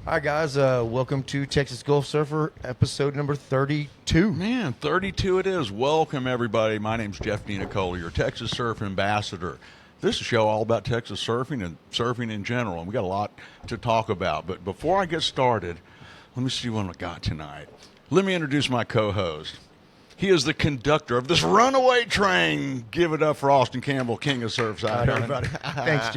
Hi, guys. Welcome to Texas Gulf Surfer, episode number 32. Man, 32 it is. Welcome, everybody. My name's Jeff Nicola, your Texas Surf Ambassador. This is a show all about Texas surfing and surfing in general, and we got a lot to talk about. But before I get started, let me see what I got tonight. Let me introduce my co-host. He is the conductor of this runaway train. Give it up for Austin Campbell, King of Surfside, everybody. Thanks,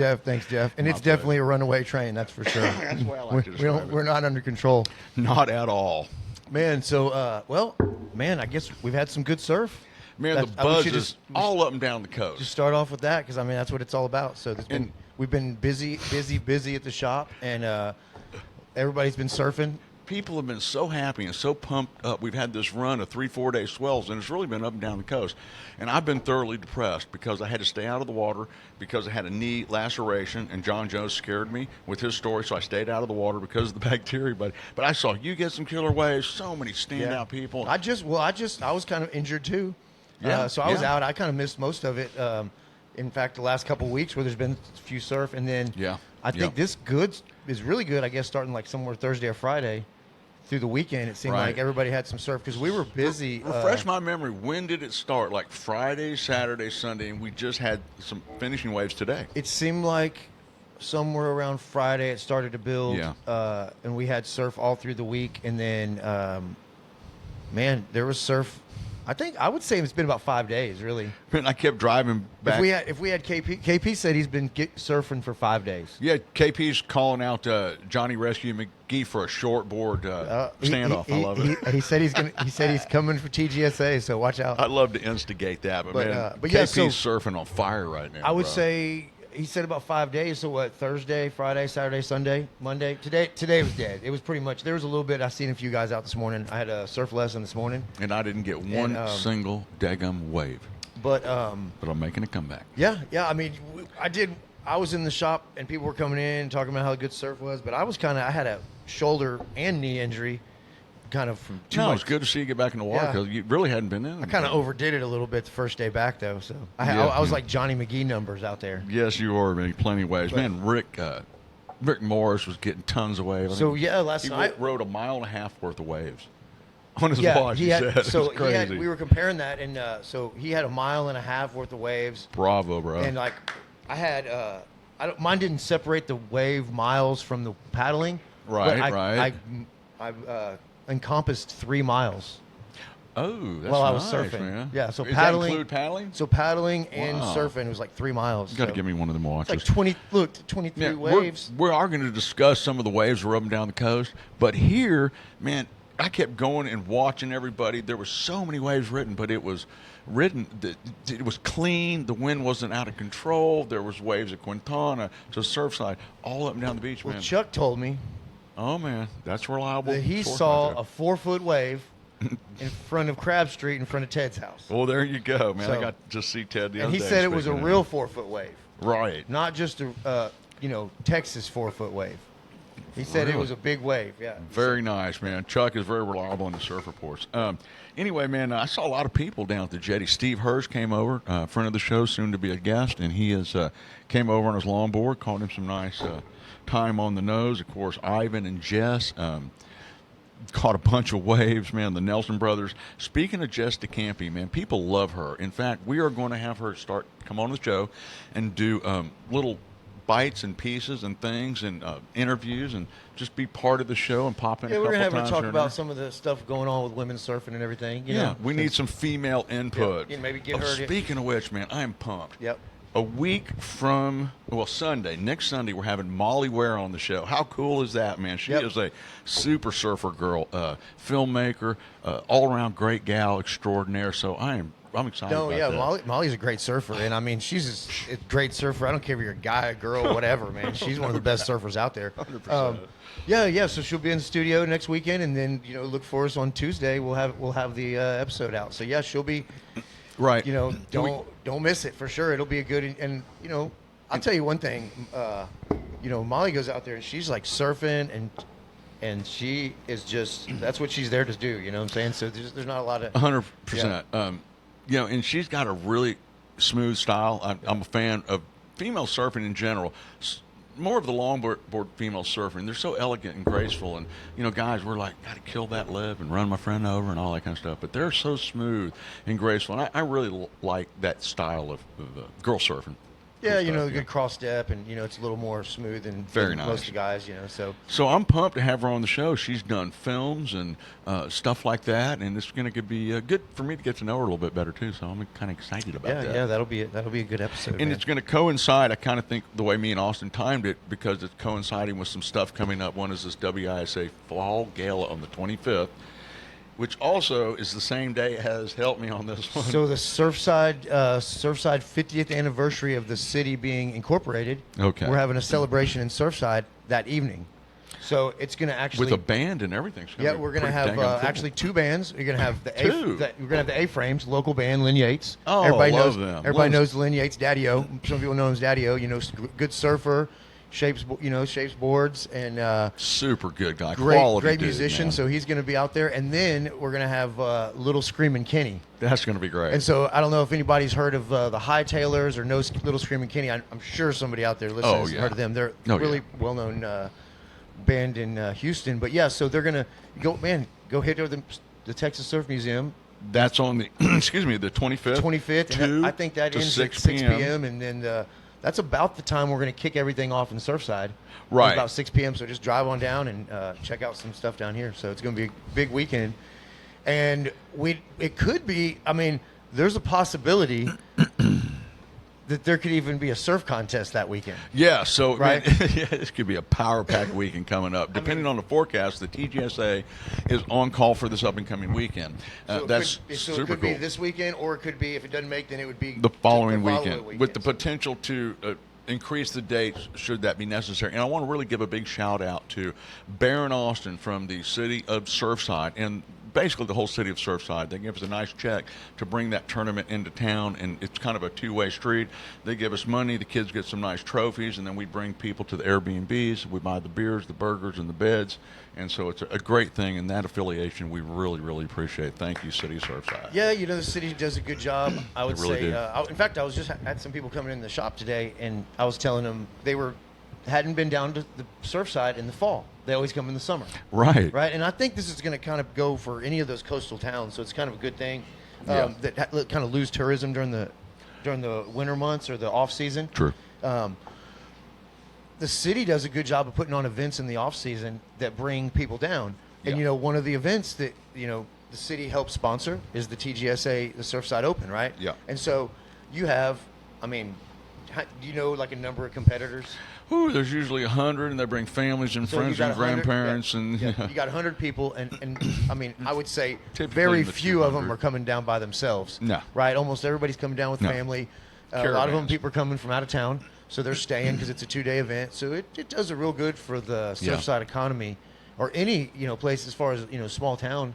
Jeff. And it's definitely a runaway train, that's for sure. That's the way I like to describe it. We're not under control. Not at all. Man, so, I guess we've had some good surf. Man, the buzz is all up and down the coast. Just start off with that, because, I mean, that's what it's all about. So we've been busy at the shop, and everybody's been surfing. People have been so happy and so pumped up. We've had this run of 3-4 day swells, and it's really been up and down the coast. And I've been thoroughly depressed because I had to stay out of the water because I had a knee laceration, and John Jones scared me with his story, so I stayed out of the water because of the bacteria. But I saw you get some killer waves, so many standout people. I was kind of injured too. Yeah, so I was out. I kind of missed most of it. In fact, the last couple of weeks where there's been a few surf, and then I think this is really good, I guess, starting like somewhere Thursday or Friday through the weekend. It seemed like everybody had some surf because we were busy. Refresh my memory. When did it start? Like Friday, Saturday, Sunday, and we just had some finishing waves today. It seemed like somewhere around Friday it started to build, and we had surf all through the week. And then, there was surf. I would say it's been about 5 days, really. And I kept driving back. If we had KP said he's been surfing for 5 days. Yeah, KP's calling out Johnny Rescue McGee for a short board standoff. I love it. He said he's coming for TGSA, so watch out. I'd love to instigate that, but KP's surfing on fire right now. I would say he said about 5 days. So what? Thursday, Friday, Saturday, Sunday, Monday. Today was dead. It was pretty much. There was a little bit. I seen a few guys out this morning. I had a surf lesson this morning, and I didn't get one single daggum wave. But I'm making a comeback. Yeah. I mean, I was in the shop and people were coming in talking about how good surf was, but I had a shoulder and knee injury. Kind of from too much. It's good to see you get back in the water because you really hadn't been in. I kind of overdid it a little bit the first day back, though. So I was like Johnny McGee numbers out there. Yes, you were, man. Plenty of waves. Man, Rick Morris was getting tons of waves. So, last night. He rode 1.5 miles worth of waves on his watch, he said. So it was crazy. we were comparing that, and so he had 1.5 miles worth of waves. Bravo, bro. And, like, I had mine didn't separate the wave miles from the paddling. Right. I encompassed 3 miles. Oh, that's while I was surfing, man. Yeah. So Does paddling. That include paddling? So paddling and surfing, it was like 3 miles. You got to give me one of them watches. It's like 23 waves. We are going to discuss some of the waves that are up and down the coast, but here, man, I kept going and watching everybody. There were so many waves written, but it was written. It was clean. The wind wasn't out of control. There was waves at Quintana to Surfside, all up and down the beach, man. Chuck told me. Oh, man, that's reliable. That he saw a 4-foot wave in front of Crab Street in front of Ted's house. Well, there you go, man. I got to see Ted the other day. And he said it was a real 4-foot wave. Right. Not just a, Texas 4-foot wave. He said it was a big wave, yeah. Very nice, man. Chuck is very reliable in the surf reports. Anyway, man, I saw a lot of people down at the jetty. Steve Hirsch came over, friend of the show, soon to be a guest, and he came over on his longboard, caught him some nice time on the nose. Of course, Ivan and Jess caught a bunch of waves, man. The Nelson brothers. Speaking of Jess DeCampi, man, people love her. In fact, we are going to have her come on the show and do little bites and pieces and things and interviews and just be part of the show and pop in a couple times. Yeah, we're going to have her talk about some of the stuff going on with women's surfing and everything. We need some female input. Yeah, maybe get her. Speaking of which, man, I am pumped. Yep. A week from, Sunday, next Sunday, we're having Molly Ware on the show. How cool is that, man? She is a super surfer girl, filmmaker, all-around great gal extraordinaire. So I'm excited about that. Molly's a great surfer, and I mean, she's a great surfer. I don't care if you're a guy, a girl, whatever, man. She's one of the best surfers out there. 100%. So she'll be in the studio next weekend, and then look for us on Tuesday. We'll have the episode out. So she'll be. Right. Don't miss it for sure. It'll be a good and I'll tell you one thing. Molly goes out there and she's like surfing and she is just that's what she's there to do. You know what I'm saying? So there's not a lot of 100%. And she's got a really smooth style. I'm a fan of female surfing in general. more of the longboard female surfing. They're so elegant and graceful, and guys, we're like, gotta kill that lip and run my friend over and all that kind of stuff. But they're so smooth and graceful, and I really like that style of girl surfing. Yeah, the good cross step, and it's a little more smooth than most of the guys, So I'm pumped to have her on the show. She's done films and stuff like that, and it's going to be good for me to get to know her a little bit better too. So I'm kind of excited about that. Yeah, that'll be a good episode. And it's going to coincide. I kind of think the way me and Austin timed it, because it's coinciding with some stuff coming up. One is this WISA Fall Gala on the 25th. Which also is the same day as Help Me on this one. So the Surfside 50th anniversary of the city being incorporated. Okay. We're having a celebration in Surfside that evening. So it's going to actually with a band and everything. Yeah, we're going to have actually two bands. You're going to have we're going to have the A-Frames, local band, Lynn Yates. Oh, everybody love knows them. Everybody knows Lynn Yates, Daddy-O. Some people know him as Daddy-O. Good surfer. Shapes boards, and super good guy, great musician. So he's going to be out there, and then we're going to have Little Screamin' Kenny. That's going to be great. And so I don't know if anybody's heard of the Hightailers or knows Little Screamin' Kenny. I'm sure somebody out there listening has heard of them. They're really well-known band in Houston. But yeah, so they're going to go hit over the Texas Surf Museum. That's on the the 25th. 25th. And I think that ends at 6 p.m. and then. That's about the time we're going to kick everything off in Surfside. Right. It's about 6 p.m., so just drive on down and check out some stuff down here. So it's going to be a big weekend. And it could be, there's a possibility that there could even be a surf contest that weekend. Yeah, so right? This could be a power-packed weekend coming up. Depending on the forecast, the TGSA is on call for this up-and-coming weekend. That's super it could cool. be this weekend, or it could be, if it doesn't make, then it would be the following weekend, with the potential to increase the dates should that be necessary. And I want to really give a big shout-out to Baron Austin from the city of Surfside, and basically the whole city of Surfside. They give us a nice check to bring that tournament into town, and it's kind of a two-way street. They give us money, the kids get some nice trophies, and then we bring people to the Airbnbs. We buy the beers, the burgers, and the beds, and so it's a great thing, and that affiliation we really, really appreciate. Thank you, City of Surfside. Yeah, the city does a good job, I would really say. In fact, I was just had some people coming in the shop today, and I was telling them hadn't been down to the Surfside in the fall. They always come in the summer. Right. Right. And I think this is going to kind of go for any of those coastal towns. So it's kind of a good thing that kind of lose tourism during the winter months or the off season. True. The city does a good job of putting on events in the off season that bring people down. And one of the events that the city helps sponsor is the TGSA, the Surfside Open, right? Yeah. And so you have, do you know like a number of competitors? Ooh, there's usually 100, and they bring families and friends and grandparents. And you got 100 people, and I would say very few of them are coming down by themselves. No. Right? Almost everybody's coming down with family. A lot of them people are coming from out of town, so they're staying because it's a 2-day event. So it does a real good for the Surfside economy, or any place as far as small town.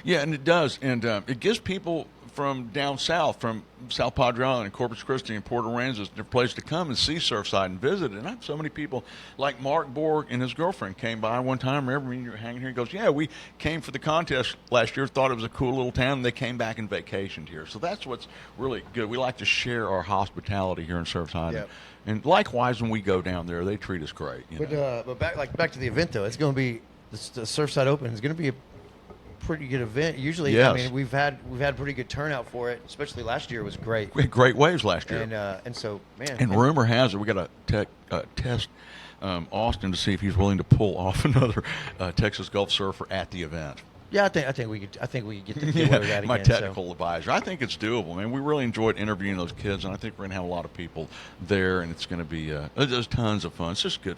Yeah, and it does, and it gives people from down south, from South Padre Island and Corpus Christi and Port Aransas, their place to come and see Surfside and visit. And I have so many people, like Mark Borg and his girlfriend came by one time. Remember when you were hanging here? He goes, yeah, we came for the contest last year, thought it was a cool little town, and they came back and vacationed here. So that's what's really good. We like to share our hospitality here in Surfside. Yep. And likewise, when we go down there, they treat us great. But back to the event, though. It's going to be the Surfside Open is going to be a pretty good event. Usually, yes. We've had pretty good turnout for it. Especially last year was great. We had great waves last year, and so man. And rumor has it we got to test Austin to see if he's willing to pull off another Texas Gulf surfer at the event. Yeah, I think we could get the kid with that again. My technical advisor. I think it's doable, man. We really enjoyed interviewing those kids, and I think we're going to have a lot of people there, and it's going to be there's tons of fun. It's just good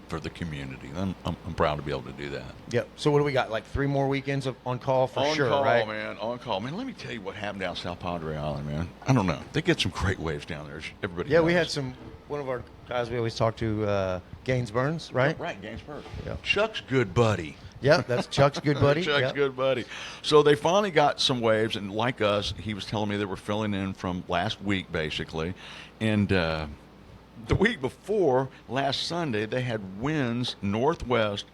for the community. I'm proud to be able to do that. Yep. So what do we got? Like 3 more weekends on call for sure, right? On call, man. Let me tell you what happened down South Padre Island, man. I don't know. They get some great waves down there. Everybody. Yeah, knows. we had one of our guys we always talk to, Gaines Burns, right? Yeah, right, Gaines Burns. Yep. Chuck's good buddy. Yeah, that's Chuck's good buddy. Chuck's good buddy. So they finally got some waves, and like us, he was telling me they were filling in from last week, basically. And the week before, last Sunday, they had winds northwest.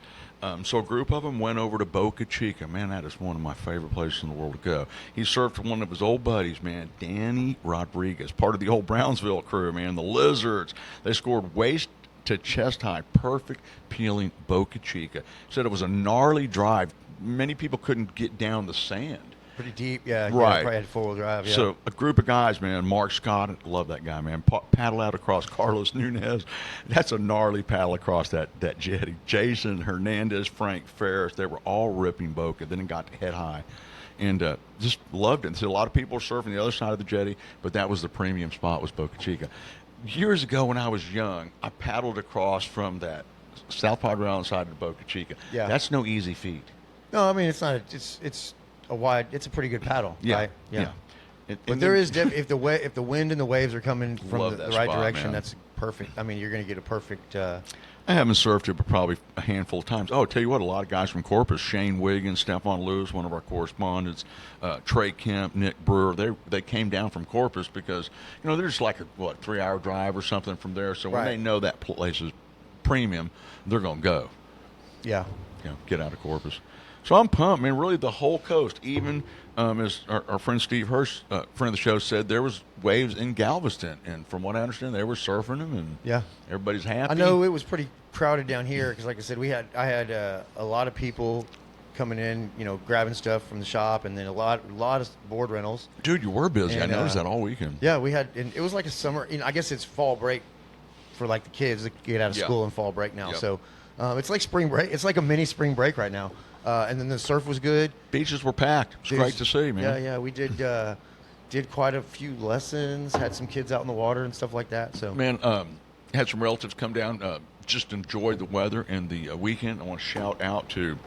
So a group of them went over to Boca Chica. Man, that is one of my favorite places in the world to go. He surfed with one of his old buddies, man, Danny Rodriguez, part of the old Brownsville crew, man, the Lizards. They scored to chest high, perfect peeling Boca Chica. Said it was a gnarly drive. Many people couldn't get down the sand. Pretty deep, yeah. Right. Probably had four-wheel drive, yeah. So a group of guys, man, Mark Scott, love that guy, man, paddle out across Carlos Nunez. That's a gnarly paddle across that jetty. Jason Hernandez, Frank Ferris, they were all ripping Boca. Then it got to head high. And just loved it. So a lot of people were surfing the other side of the jetty, but that was the premium spot, was Boca Chica. Years ago when I was young, I paddled across from that South Padre Island side of Boca Chica. Yeah. That's no easy feat. No, I mean, it's not. It's a wide. It's a pretty good paddle. Yeah, right? yeah. But there is if the wind and the waves are coming from the right spot, direction, man. that's perfect. I mean, you're going to get a perfect. I haven't surfed it, but probably a handful of times. Oh, I'll tell you what, a lot of guys from Corpus, Shane Wiggins, Stefan Lewis, one of our correspondents, Trey Kemp, Nick Brewer, they came down from Corpus because, they're just like a 3-hour drive or something from there. So when they know that place is premium, they're going to go. Yeah. Get out of Corpus. So I'm pumped, man. Really, the whole coast, even as our friend Steve Hirsch, friend of the show, said, there was waves in Galveston, and from what I understand, they were surfing them, and everybody's happy. I know it was pretty crowded down here because, like I said, I had a lot of people coming in, grabbing stuff from the shop, and then a lot of board rentals. Dude, you were busy. I noticed that all weekend. Yeah, we had, and it was like a summer. I guess it's fall break for like the kids that get out of school and fall break now. Yep. So it's like spring break. It's like a mini spring break right now. And then the surf was good. Beaches were packed. It's great to see, man. Yeah. We did quite a few lessons. Had some kids out in the water and stuff like that. So man, had some relatives come down. Just enjoyed the weather and the weekend. I want to shout out to.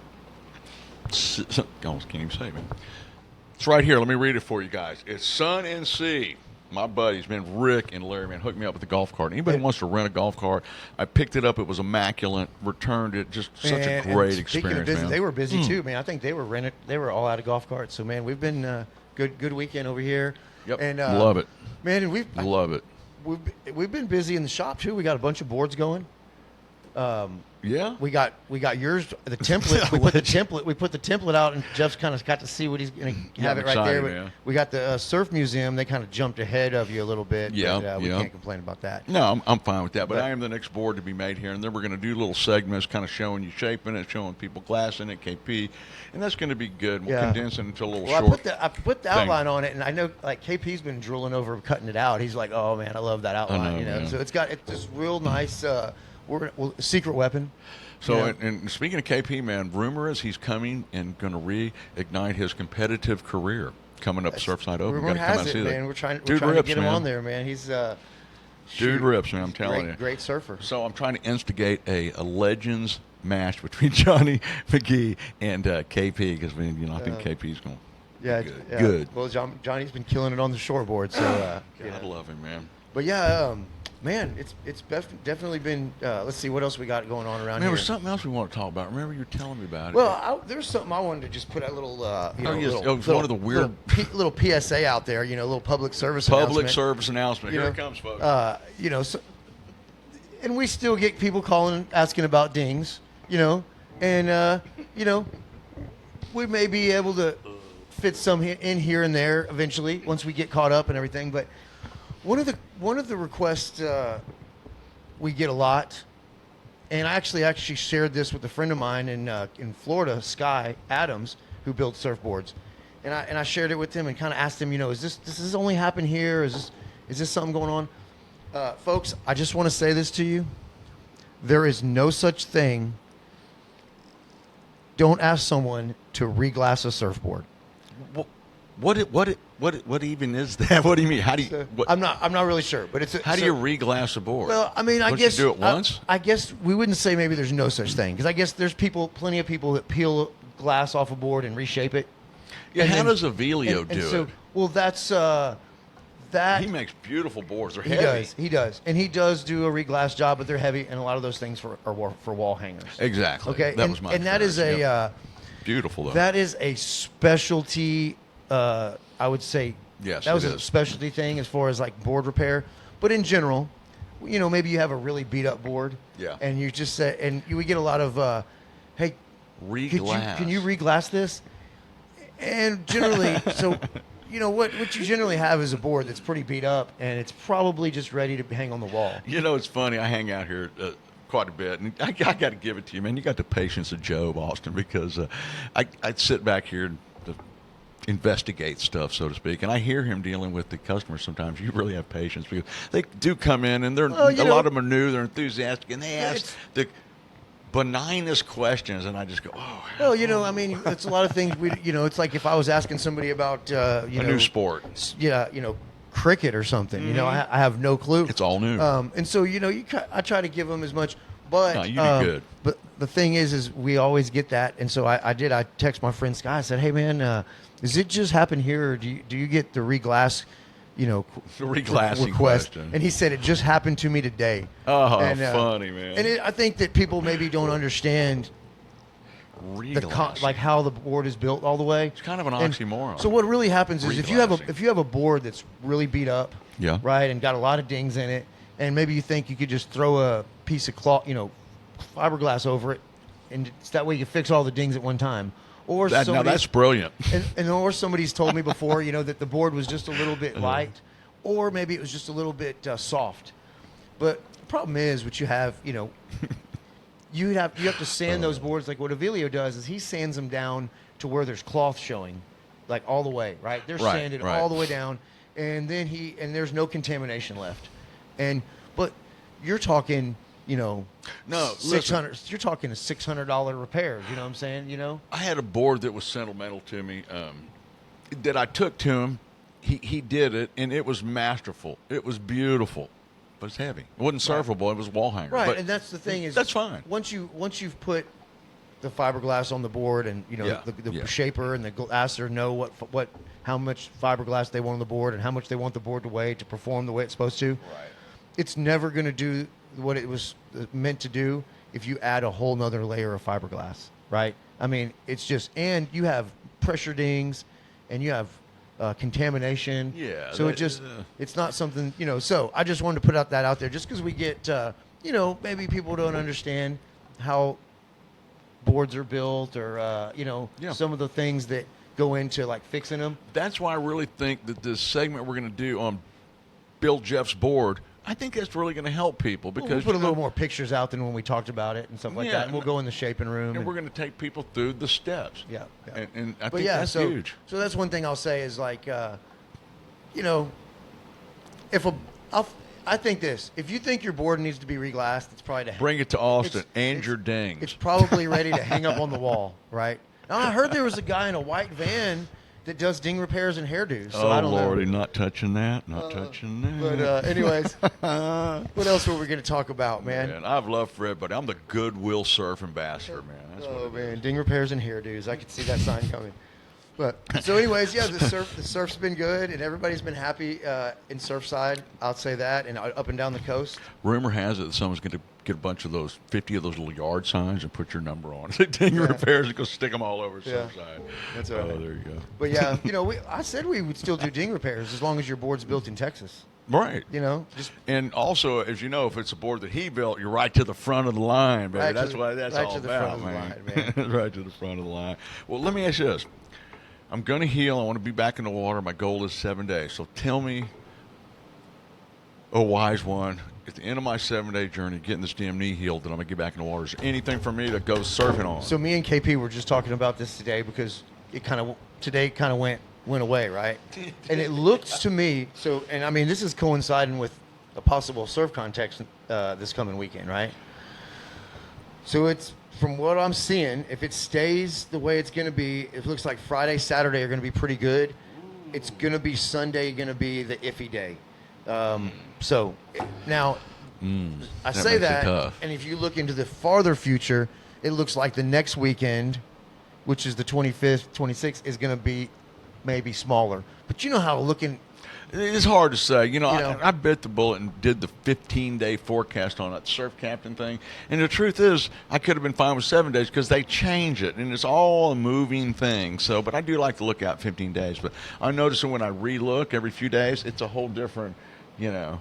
I almost can't even say, man. It's right here. Let me read it for you guys. It's Sun and Sea. My buddies, man, Rick and Larry, man, hooked me up with the golf cart. Anybody wants to rent a golf cart, I picked it up. It was immaculate. Returned it. Just such a great experience, busy, man. They were busy too, man. I think they were rented. They were all out of golf carts. So, man, we've been good weekend over here. Yep, and love it. Man, and love it. We've been busy in the shop too. We got a bunch of boards going. We got yours. The template. We put the template out, and Jeff's kind of got to see what he's going to have it right there. Yeah. We got the surf museum. They kind of jumped ahead of you a little bit. Yeah, but, we can't complain about that. No, I'm fine with that. But I am the next board to be made here, and then we're going to do little segments, kind of showing you shaping it, showing people glassing it, KP, and that's going to be good. We'll condense it into a little short. I put the outline on it, and I know like KP's been drooling over cutting it out. He's like, "Oh man, I love that outline." So it's this real nice. Secret weapon. So, and speaking of KP, man, rumor is he's coming and going to reignite his competitive career coming up Surfside Open. Rumor has it, man. We're trying to get him on there, man. He's dude rips, man. I'm telling you, great surfer. So I'm trying to instigate a legends match between Johnny McGee and KP because I think KP's going. Good. Well, Johnny's been killing it on the shortboard, so I love him, man. But man, it's definitely been. Let's see what else we got going on around here. There was something else we want to talk about. Remember you were telling me about it. Well, there's something I wanted to just put a little, one of the weird little PSA out there. Little public service announcement. Here it comes, folks. And we still get people calling asking about dings. And we may be able to fit some in here and there eventually once we get caught up and everything, but. One of the requests we get a lot, and I actually shared this with a friend of mine in Florida, Sky Adams, who builds surfboards, and I shared it with him and kind of asked him, does this only happen here? Is this something going on? Folks, I just want to say this to you: there is no such thing. Don't ask someone to reglass a surfboard. What even is that? What do you mean? How do you? I'm not really sure, but how do you reglass a board? Well, I mean, I guess you do it once. I guess we wouldn't say maybe there's no such thing because I guess there's plenty of people that peel glass off a board and reshape it. Yeah, how does Avelio do it? Well, that's that. He makes beautiful boards. They're heavy. He does, and he does do a reglass job, but they're heavy, and a lot of those things are for wall hangers. Exactly. Okay, that was my. And that is beautiful though. That is a specialty. I would say yes, that was a specialty thing as far as like board repair. But in general, maybe you have a really beat up board. Yeah. And you just say, and we get a lot of, hey, reglass. Can you reglass this? And generally, so, what you generally have is a board that's pretty beat up, and it's probably just ready to hang on the wall. It's funny. I hang out here quite a bit, and I got to give it to you, man. You got the patience of Job, Austin, because I'd sit back here and investigate stuff, so to speak, and I hear him dealing with the customers. Sometimes you really have patience because they do come in and they're lot of them are new, they're enthusiastic, and they ask the benignest questions, and I just go, oh. Well, I mean, it's a lot of things. It's like if I was asking somebody about a new sport, cricket or something. Mm-hmm. I have no clue. It's all new, and so I try to give them as much. But no, you do good. But the thing is we always get that, and so I text my friend Sky. I said, hey man, does it just happen here, or do you get the reglass? The reglassing request. Question. And he said it just happened to me today. Oh, and, funny, man. And I think that people maybe don't understand how the board is built all the way. It's kind of an oxymoron. So what really happens is if you have a board that's really beat up, right, and got a lot of dings in it, and maybe you think you could just throw a piece of cloth, fiberglass over it, and that way you fix all the dings at one time. Or now that's brilliant. Or somebody's told me before, that the board was just a little bit light, or maybe it was just a little bit soft. But the problem is, what you have, you have to sand those boards like what Avilio does is he sands them down to where there's cloth showing, like all the way, right? They're sanded all the way down, and then there's no contamination left. But you're talking. No, $600. You're talking a $600 repairs. You know what I'm saying? I had a board that was sentimental to me that I took to him. He did it, and it was masterful. It was beautiful, but it's heavy. It wasn't surfable. It was wall hanger. Right, but and that's the thing is that's fine. Once you've put the fiberglass on the board, and the shaper and the glasser know how much fiberglass they want on the board and how much they want the board to weigh to perform the way it's supposed to. Right. It's never going to do what it was meant to do if you add a whole nother layer of fiberglass, right? I mean, it's just, and you have pressure dings and you have contamination. Yeah. So it's not something, so I just wanted to put that out there just because we get, maybe people don't understand how boards are built or, some of the things that go into like fixing them. That's why I really think that this segment we're going to do on Bill Jeff's board, I think that's really going to help people because we'll put a little more pictures out than when we talked about it and stuff like that. And we'll go in the shaping room. And we're going to take people through the steps. Yeah. And I think that's huge. So that's one thing I'll say is like, I think this. If you think your board needs to be reglassed, it's probably bring it to Austin and your dings. It's probably ready to hang up on the wall, right? Now I heard there was a guy in a white van that does ding repairs and hairdos. So I don't Lordy, know. not touching that. Not touching that. But anyways, what else were we going to talk about, man? I've loved Fred, but I'm the Goodwill Surf Ambassador, man. That's ding repairs and hairdos. I could see that sign coming. But so, anyways, the surf's been good, and everybody's been happy in Surfside. I'll say that, and up and down the coast. Rumor has it that someone's going to get a bunch of 50 of those little yard signs and put your number on it. Ding repairs and go stick them all over Surfside. That's all right. Oh, there you go. But I said we would still do ding repairs as long as your board's built in Texas. Right. And also, as you know, if it's a board that he built, you're right to the front of the line, baby. That's all about, man. Right to the front of the line. Well, let me ask you this. I'm going to heal. I want to be back in the water. My goal is 7 days. So tell me, wise one, at the end of my 7-day journey, getting this damn knee healed, that I'm going to get back in the water, is there anything for me to go surfing on? So me and KP were just talking about this today because today went away, right? And it looks to me, and I mean, this is coinciding with a possible surf contest this coming weekend, right? So it's, from what I'm seeing, if it stays the way it's going to be, it looks like Friday, Saturday are going to be pretty good. It's going to be Sunday, going to be the iffy day. So now, I say that, and if you look into the farther future, it looks like the next weekend, which is the 25th, 26th, is going to be maybe smaller. But you know how looking... It's hard to say. I bit the bullet and did the 15-day forecast on that surf captain thing. And the truth is, I could have been fine with 7 days because they change it, and it's all a moving thing. So, but I do like to look out 15 days. But I'm noticing when I re-look every few days, it's a whole different, Yeah,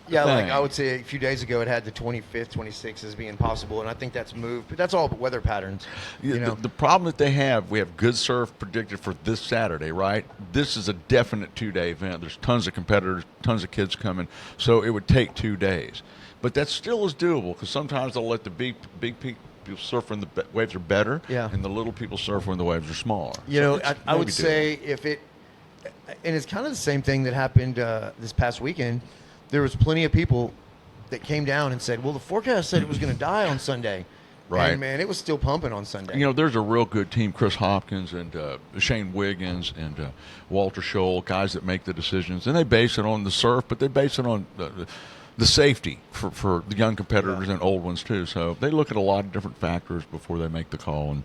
thing. like I would say a few days ago, it had the 25th, 26th as being possible, and I think that's moved. But that's all weather patterns. The problem that they have, we have good surf predicted for this Saturday, right? This is a definite 2-day event. There's tons of competitors, tons of kids coming, so it would take 2 days. but that still is doable because sometimes they'll let the big people surf when the waves are better, and the little people surf when the waves are smaller. I would say if it, and it's kind of the same thing that happened this past weekend. There was plenty of people that came down and said, well, the forecast said it was going to die on Sunday. Right. And, man, it was still pumping on Sunday. There's a real good team, Chris Hopkins and Shane Wiggins and Walter Scholl, guys that make the decisions. And they base it on the surf, but they base it on the safety for the young competitors and old ones, too. So they look at a lot of different factors before they make the call and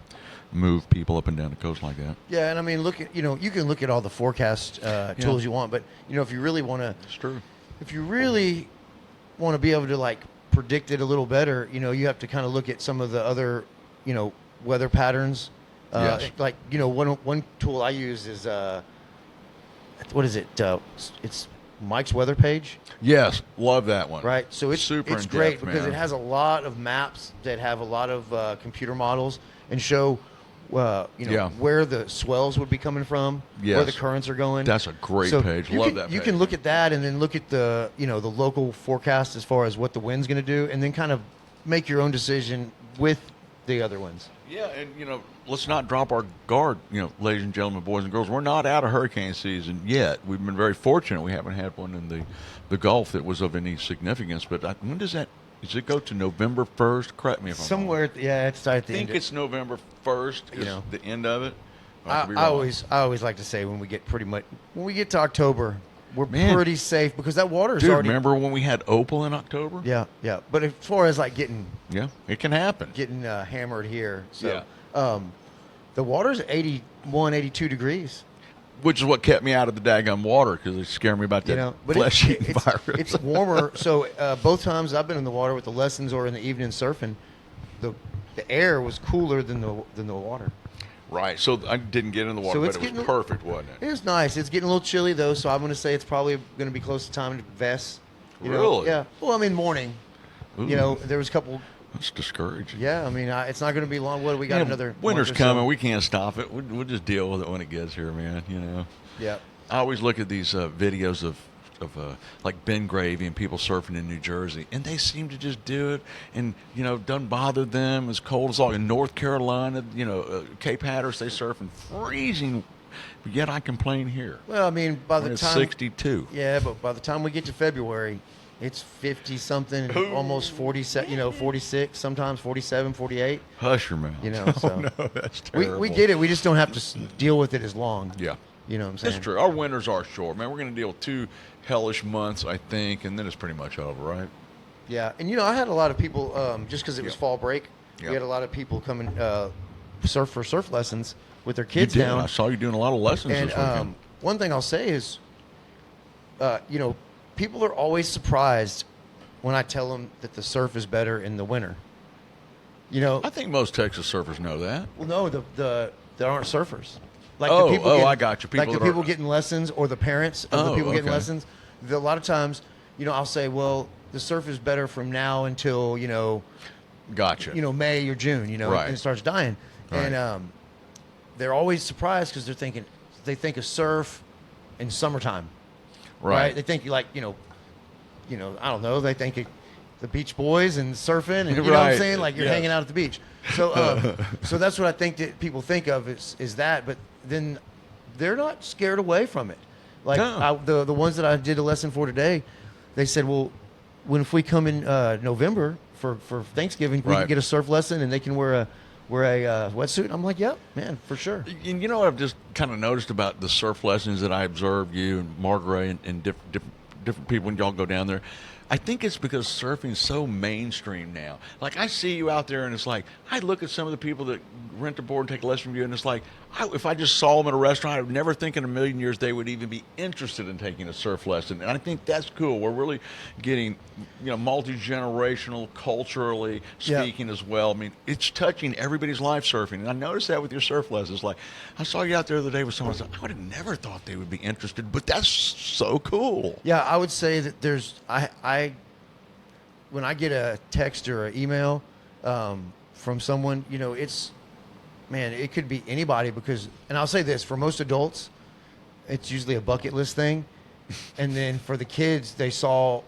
move people up and down the coast like that. Yeah, and I mean, look at, you can look at all the forecast tools you want, but, if you really want to. It's true. If you really want to be able to, like, predict it a little better, you have to kind of look at some of the other, weather patterns. Yes. Like, one tool I use is, what is it? It's Mike's weather page. Yes, love that one. Right, so it's super it's great depth, because man. it has a lot of maps that have a lot of computer models and show, where the swells would be coming from, where the currents are going. That's a great page. Love that page. You can look at that and then look at the, the local forecast as far as what the wind's going to do, and then kind of make your own decision with the other ones. Yeah, and, let's not drop our guard, ladies and gentlemen, boys and girls. We're not out of hurricane season yet. We've been very fortunate. We haven't had one in the Gulf that was of any significance. But when does it go to November 1st? Correct me if I'm somewhere, wrong. It's at the I think it's November 1st is the end of it. I always like to say when we get to October, we're pretty safe because that water is already. Remember when we had Opal in October? Yeah. But as far as like getting, it can happen. Getting hammered here. So, the water's 81, 82 degrees. Which is what kept me out of the daggum water because it scared me about that flesh-eating virus. It's warmer. So both times I've been in the water with the lessons or in the evening surfing, the air was cooler than the water. Right. So I didn't get in the water, but it was perfect, wasn't it? It was nice. It's getting a little chilly though, so I'm going to say it's probably going to be close to time to vest. Really? Yeah. Well, I mean morning. Ooh. There was a couple. That's discouraging. Yeah, I mean, it's not going to be long. What do we got? Another winter's coming. We can't stop it. We'll just deal with it when it gets here, man. Yeah. I always look at these videos of like Ben Gravy and people surfing in New Jersey, and they seem to just do it, and doesn't bother them. As cold as all in North Carolina, Cape Hatteras, they surf in freezing. But yet I complain here. Well, I mean, by the it's time 62. Yeah, but by the time we get to February, it's 50 something, almost 40, 46, sometimes 47, 48. Hush your mouth. So no, that's terrible. We get it. We just don't have to deal with it as long. Yeah. You know what I'm saying? That's true. Our winters are short, man. We're going to deal with 2 hellish months, I think, and then it's pretty much over, right? Yeah. And, I had a lot of people, just because it was fall break, we had a lot of people coming surf for surf lessons with their kids you did. down. I saw you doing a lot of lessons this weekend. And one thing I'll say is, people are always surprised when I tell them that the surf is better in the winter. I think most Texas surfers know that. Well, no, there aren't surfers. Like I got you. People people getting lessons or the parents of the people getting lessons. A lot of times, I'll say, well, the surf is better from now until, Gotcha. May or June, right. and it starts dying. Right. And they're always surprised because they think of surf in summertime. Right. They think I don't know. They think the Beach Boys and surfing, and you know what I'm saying? Like you're hanging out at the beach. So, so that's what I think that people think of is that, but then they're not scared away from it. Like the ones that I did a lesson for today, they said, well, if we come in November for Thanksgiving, we can get a surf lesson and they can wear a wetsuit. I'm like, yep, man, for sure. And what I've just kind of noticed about the surf lessons that I observed you and Margaret and different people when y'all go down there, I think it's because surfing's so mainstream now. Like, I see you out there, and it's like, I look at some of the people that rent a board and take a lesson from you, and it's like, if I just saw them at a restaurant, I would never think in a million years they would even be interested in taking a surf lesson. And I think that's cool. We're really getting, multi-generational, culturally speaking as well. I mean, it's touching everybody's life, surfing. And I noticed that with your surf lessons. Like, I saw you out there the other day with someone, I would have never thought they would be interested, but that's so cool. Yeah, I would say that when I get a text or an email from someone, it could be anybody and I'll say this, for most adults, it's usually a bucket list thing. And then for the kids, they saw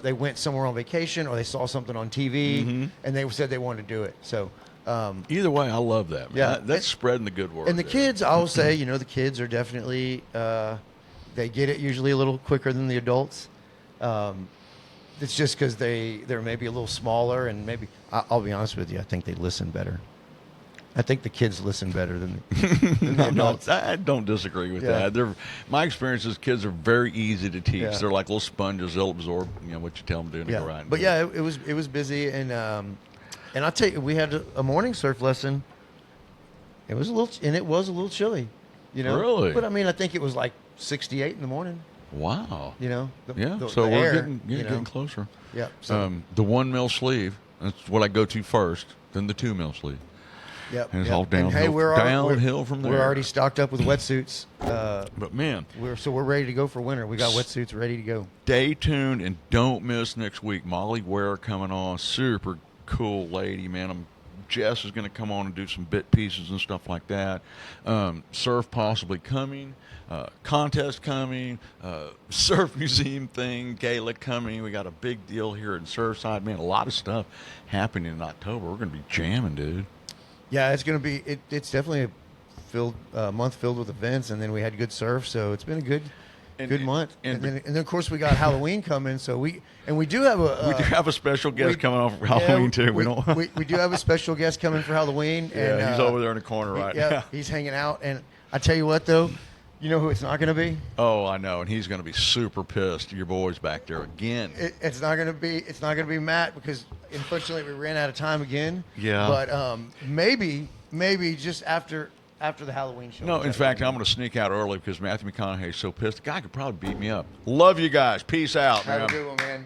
they went somewhere on vacation or they saw something on TV and they said they wanted to do it. So either way, I love that, man. Yeah, That's spreading the good word. And the kids, I will say, the kids are definitely they get it usually a little quicker than the adults. It's just because they're maybe a little smaller, and maybe I'll be honest with you, I think they listen better. I think the kids listen better than the adults. I don't disagree with that. My experience is kids are very easy to teach. Yeah. They're like little sponges; they'll absorb what you tell them to do and go right. But it was busy, and I tell you, we had a morning surf lesson. It was a little chilly, Really? But I mean, I think it was like 68 in the morning. Wow. So we're getting closer. Yeah. So. The 1 mil sleeve. That's what I go to first. Then the 2 mil sleeve. Yep. And it's all downhill. Downhill from there. We're already stocked up with wetsuits. But man, we're ready to go for winter. We got wetsuits ready to go. Stay tuned and don't miss next week. Molly Ware coming on. Super cool lady, man. Jess is going to come on and do some bit pieces and stuff like that. Surf possibly coming. Contest coming. Surf museum thing. Gala coming. We got a big deal here in Surfside. Man, a lot of stuff happening in October. We're going to be jamming, dude. Yeah, it's going to be. It's definitely a month filled with events, and then we had good surf, so it's been a good month. And then of course we got Halloween coming, so we do have a special guest coming on for Halloween too. We do have a special guest coming for Halloween. Yeah, and, he's over there in the corner right now. Yeah, he's hanging out, and I tell you what though. You know who it's not going to be? Oh, I know, and he's going to be super pissed. Your boy's back there again. It's not going to be Matt because unfortunately we ran out of time again. Yeah. But maybe just after the Halloween show. No, in fact, I'm going to sneak out early because Matthew McConaughey is so pissed. The guy could probably beat me up. Love you guys. Peace out, man. Have a good one, man.